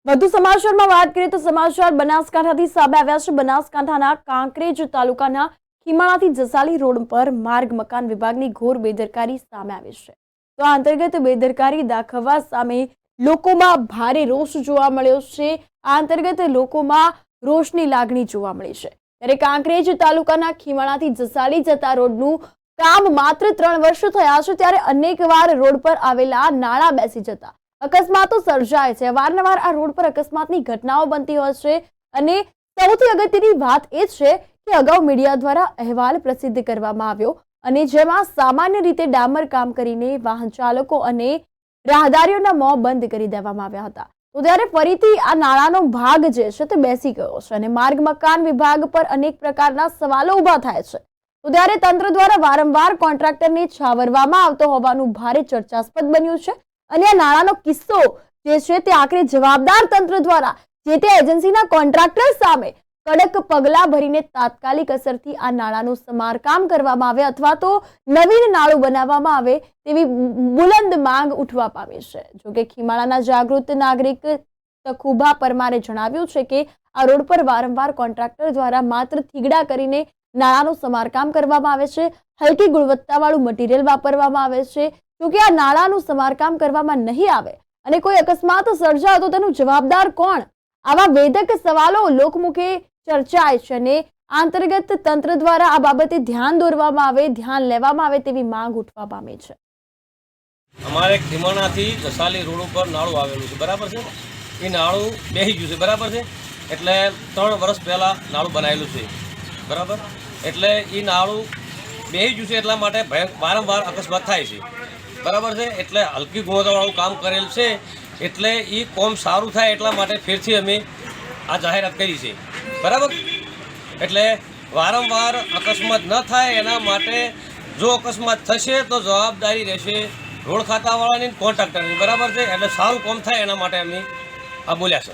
વધુ સમાચારમાં વાત કરીએ તો સમાચાર બનાસકાંઠાથી સામે આવ્યા છે। બનાસકાંઠાના કાંકરેજ તાલુકાના ખીમાણાથી જસાલી રોડ પર માર્ગ મકાન વિભાગની ઘોર બેદરકારી સામે આવી છે। તો આ અંતર્ગત બેદરકારી દાખવવા સામે લોકોમાં ભારે રોષ જોવા મળ્યો છે। આ અંતર્ગત લોકોમાં રોષની લાગણી જોવા મળી છે। ત્યારે કાંકરેજ તાલુકાના ખીમાણાથી જસાલી જતા રોડનું કામ માત્ર 3 વર્ષ થયા છે, ત્યારે અનેકવાર રોડ પર આવેલા નાળા બેસી જતા અકસ્માતો સર્જાય છે। વારંવાર આ રોડ પર અકસ્માતની ઘટનાઓ બનતી હોય છે અને સૌથી અગત્યની વાત એ છે કે અગાઉ મીડિયા દ્વારા અહેવાલ પ્રસિદ્ધ કરવામાં આવ્યો અને જેમાં સામાન્ય રીતે ડામર કામ કરીને વાહન ચાલકો અને રાહદારીઓના મોં બંધ કરી દેવામાં આવ્યા હતા। તો ત્યારે ફરીથી આ નાળાનો ભાગ જે છે તે બેસી ગયો છે અને માર્ગ મકાન વિભાગ પર અનેક પ્રકારના સવાલો ઊભા થાય છે। તો ત્યારે તંત્ર દ્વારા વારંવાર કોન્ટ્રાક્ટરને છાવરવામાં આવતો હોવાનું ભારે ચર્ચાસ્પદ બન્યું છે અને આ નાળાનો કિસ્સો જે છે તે આખરે જવાબદાર તંત્ર દ્વારા જે તે એજન્સીના કોન્ટ્રાક્ટર સામે કડક પગલાં ભરીને તાત્કાલિક અસરથી આ નાળાનું સમારકામ કરવામાં આવે અથવા તો નવીન નાળું બનાવવામાં આવે તેવી બુલંદ માંગ ઉઠવા પામી છે। જોકે ખીમાણાના જાગૃત નાગરિક તખુભા પરમારે જણાવ્યું છે કે આ રોડ પર વારંવાર કોન્ટ્રાક્ટર દ્વારા માત્ર થીગડા કરીને નાળાનું સમારકામ કરવામાં આવે છે। હલકી ગુણવત્તાવાળું મટીરિયલ વાપરવામાં આવે છે। જોકે આ નાળાનું સમારકામ કરવામાં નહીં આવે અને કોઈ અકસ્માત સર્જાય તો તેનું જવાબદાર કોણ? આવા વેધક સવાલો લોકમુખે ચર્ચાય છે અને આ અંતર્ગત તંત્ર દ્વારા આ બાબતે ધ્યાન દોરવામાં આવે, ધ્યાન લેવામાં આવે તેવી માંગ ઉઠવા પામી છે। અમારે ખીમાણાથી જસાલી રોડ ઉપર નાળું આવેલું છે, બરાબર છે। એ નાળું બેસી ગયું છે, બરાબર છે। એટલે 3 વર્ષ પહેલાં નાળું બનાવેલું છે, બરાબર। એટલે એ નાળું બેસી ગયું છે એટલા માટે વારંવાર અકસ્માત થાય છે, બરાબર છે। એટલે હલકી ગુણવત્તાવાળું કામ કરેલ છે એટલે એ કોમ સારું થાય એટલા માટે ફેરથી અમે આ જાહેરાત કરી છે, બરાબર। એટલે વારંવાર અકસ્માત ન થાય એના માટે જો અકસ્માત થશે તો જવાબદારી રહેશે રોડ ખાતાવાળાની, કોન્ટ્રાક્ટરની, બરાબર છે। એટલે સારું કામ થાય એના માટે અમે આ બોલ્યા છે।